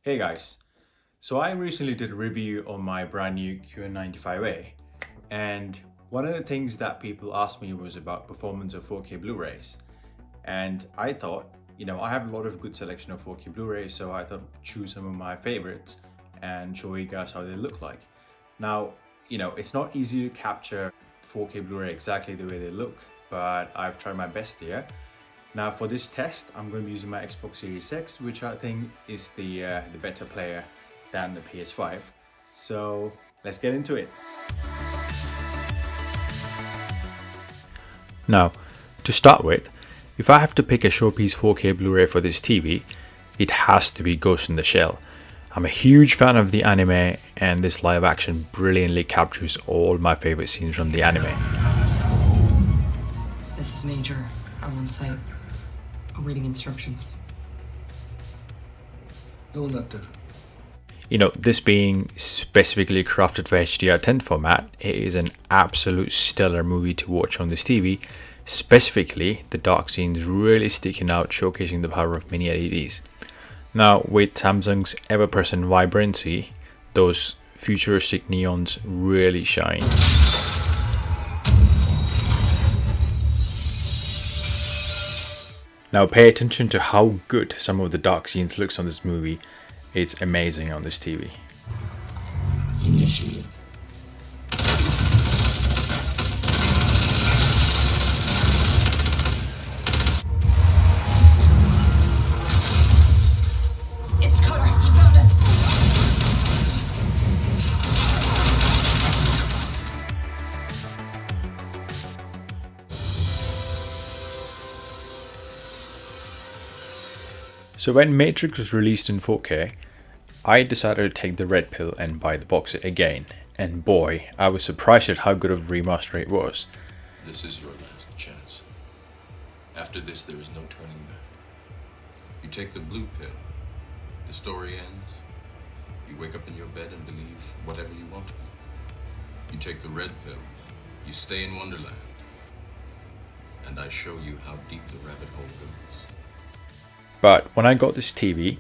Hey guys, so I recently did a review on my brand new QN95A, and one of the things that people asked me was about performance of 4K Blu-rays. And I thought, I have a lot of good selection of 4K Blu-rays, so I thought choose some of my favorites and show you guys how they look like. Now, it's not easy to capture 4K Blu-ray exactly the way they look, but I've tried my best here. Now for this test, I'm going to be using my Xbox Series X, which I think is the better player than the PS5. So let's get into it. Now, to start with, if I have to pick a showpiece 4K Blu-ray for this TV, it has to be Ghost in the Shell. I'm a huge fan of the anime, and this live action brilliantly captures all my favorite scenes from the anime. This is Major. I'm on site. Awaiting instructions. No, nothing. This being specifically crafted for HDR10 format, it is an absolute stellar movie to watch on this TV. Specifically, the dark scenes really sticking out, showcasing the power of mini LEDs. Now, with Samsung's ever-present vibrancy, those futuristic neons really shine. Now pay attention to how good some of the dark scenes looks on this movie. It's amazing on this TV. Initiate. It's Carter. He found us. So when Matrix was released in 4K, I decided to take the red pill and buy the box set again. And boy, I was surprised at how good of a remaster it was. This is your last chance. After this, there is no turning back. You take the blue pill, the story ends. You wake up in your bed and believe whatever you want. You take the red pill, you stay in Wonderland, and I show you how deep the rabbit hole goes. But when I got this TV,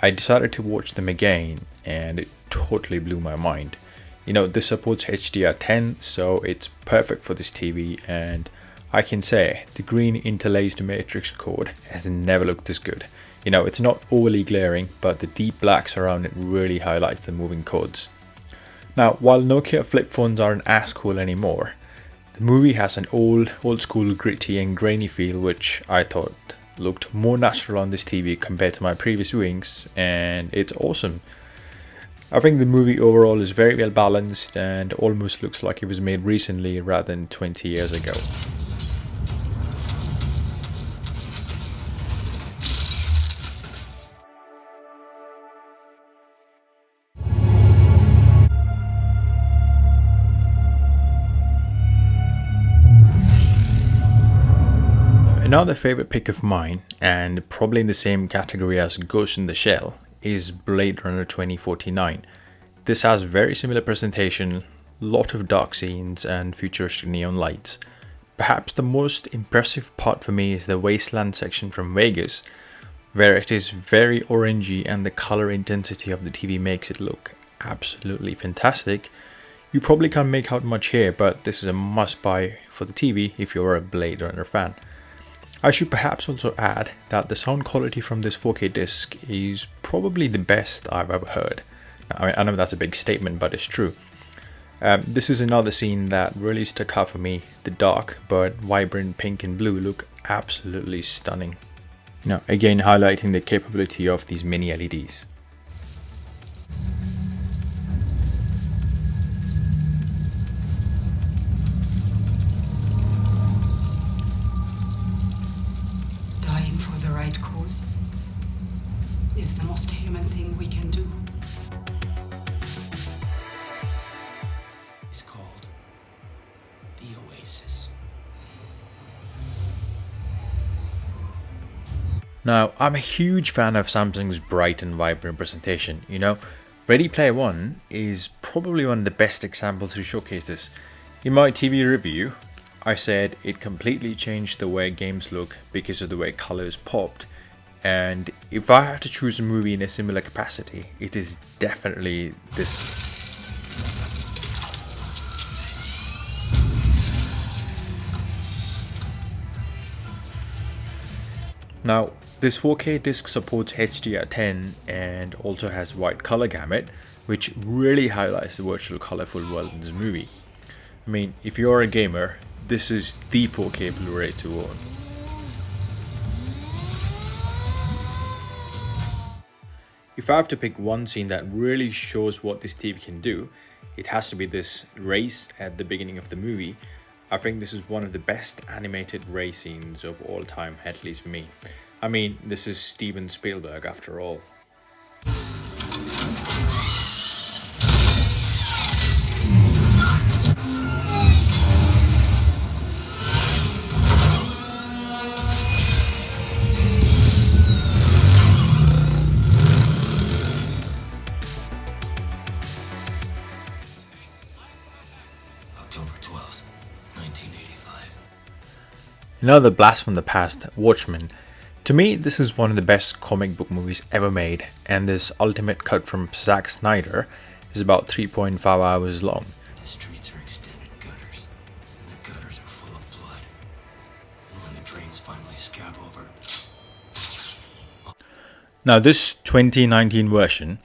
I decided to watch them again, and it totally blew my mind. This supports HDR10, so it's perfect for this TV, and I can say the green interlaced matrix code has never looked this good. It's not overly glaring, but the deep blacks around it really highlights the moving codes. Now, while Nokia flip phones aren't as cool anymore, the movie has an old school gritty and grainy feel, which I thought looked more natural on this TV compared to my previous viewings, and it's awesome. I think the movie overall is very well balanced and almost looks like it was made recently rather than 20 years ago. Another favorite pick of mine, and probably in the same category as Ghost in the Shell, is Blade Runner 2049. This has very similar presentation, lot of dark scenes and futuristic neon lights. Perhaps the most impressive part for me is the wasteland section from Vegas, where it is very orangey and the color intensity of the TV makes it look absolutely fantastic. You probably can't make out much here, but this is a must buy for the TV if you're a Blade Runner fan. I should perhaps also add that the sound quality from this 4K disc is probably the best I've ever heard. I know that's a big statement, but it's true. This is another scene that really stuck out for me. The dark but vibrant pink and blue look absolutely stunning. Now, again highlighting the capability of these mini LEDs. Dying for the right cause is the most human thing we can do. It's called the Oasis. Now, I'm a huge fan of Samsung's bright and vibrant presentation. Ready Player One is probably one of the best examples to showcase this. In my TV review, I said it completely changed the way games look because of the way colors popped, And if I had to choose a movie in a similar capacity, it is definitely this. Now, this 4K disc supports HDR10 and also has wide color gamut, which really highlights the virtual colorful world in this movie. I mean, if you're a gamer, this is the 4K Blu Ray to own. If I have to pick one scene that really shows what this TV can do, it has to be this race at the beginning of the movie. I think this is one of the best animated race scenes of all time, at least for me. I mean, this is Steven Spielberg after all. October 12th, 1985. Another blast from the past, Watchmen. To me, this is one of the best comic book movies ever made, and this ultimate cut from Zack Snyder is about 3.5 hours long. The streets are extended gutters, and the gutters are full of blood. And when the drains finally scab over... Now, this 2019 version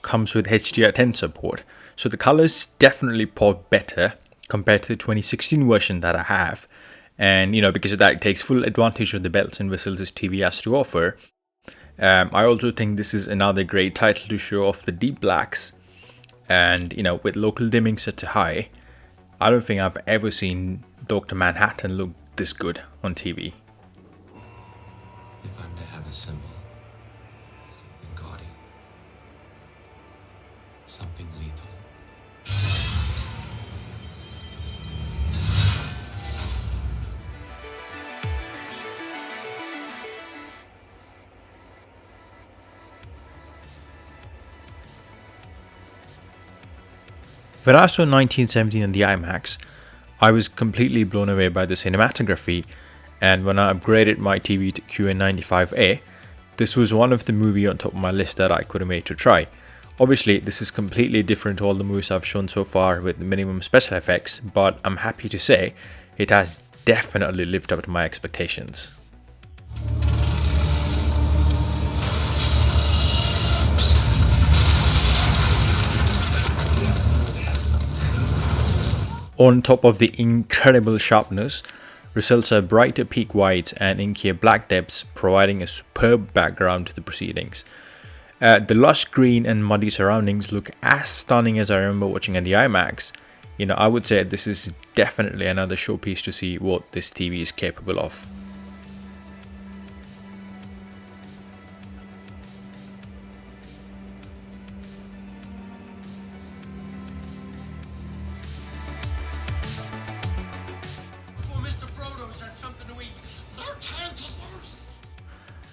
comes with HDR10 support, so the colors definitely pop better compared to the 2016 version that I have. And because of that, it takes full advantage of the bells and whistles this TV has to offer. I also think this is another great title to show off the deep blacks. And with local dimming set to high, I don't think I've ever seen Dr. Manhattan look this good on TV. If I'm to have a symbol, something gaudy, something lethal. When I saw 1917 on the IMAX, I was completely blown away by the cinematography, and when I upgraded my TV to QN95A, this was one of the movies on top of my list that I couldn't wait to try. Obviously, this is completely different to all the movies I've shown so far with minimum special effects, but I'm happy to say it has definitely lived up to my expectations. On top of the incredible sharpness, results are brighter peak whites and inkier black depths, providing a superb background to the proceedings. The lush green and muddy surroundings look as stunning as I remember watching at the IMAX. I would say this is definitely another showpiece to see what this TV is capable of.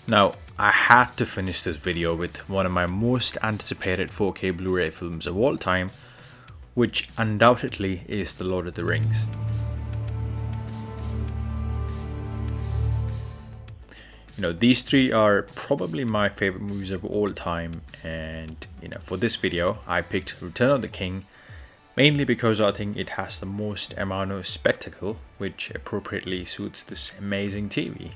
Now, I had to finish this video with one of my most anticipated 4K Blu Ray films of all time, which undoubtedly is The Lord of the Rings. These three are probably my favorite movies of all time, and for this video I picked Return of the King, mainly because I think it has the most amount of spectacle, which appropriately suits this amazing TV.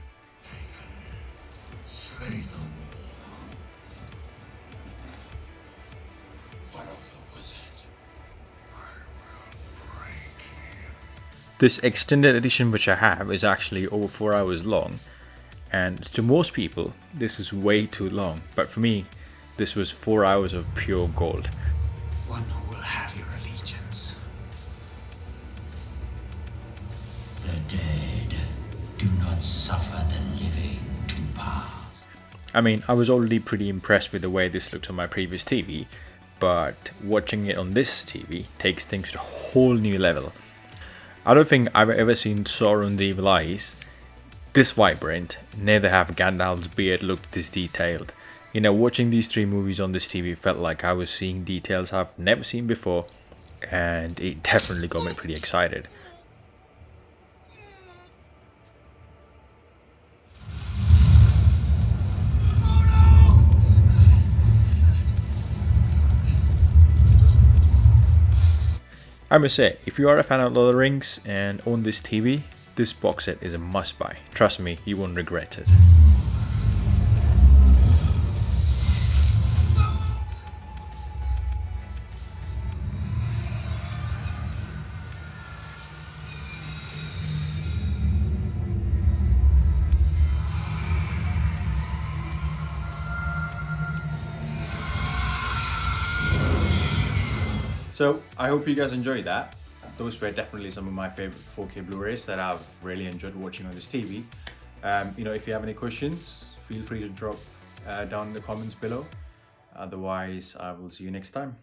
Slay them all. What of the wizard? I will break him. This extended edition which I have is actually over 4 hours long, and to most people this is way too long, but for me this was 4 hours of pure gold. One who will have your allegiance. The dead do not suffer the living to pass. I mean, I was already pretty impressed with the way this looked on my previous TV, but watching it on this TV takes things to a whole new level. I don't think I've ever seen Sauron's evil eyes this vibrant, neither have Gandalf's beard looked this detailed. Watching these three movies on this TV felt like I was seeing details I've never seen before, and it definitely got me pretty excited. I must say, if you are a fan of Lord of the Rings and own this TV, this box set is a must buy. Trust me, you won't regret it. So I hope you guys enjoyed that. Those were definitely some of my favorite 4K Blu-rays that I've really enjoyed watching on this TV. If you have any questions, feel free to drop down in the comments below. Otherwise, I will see you next time.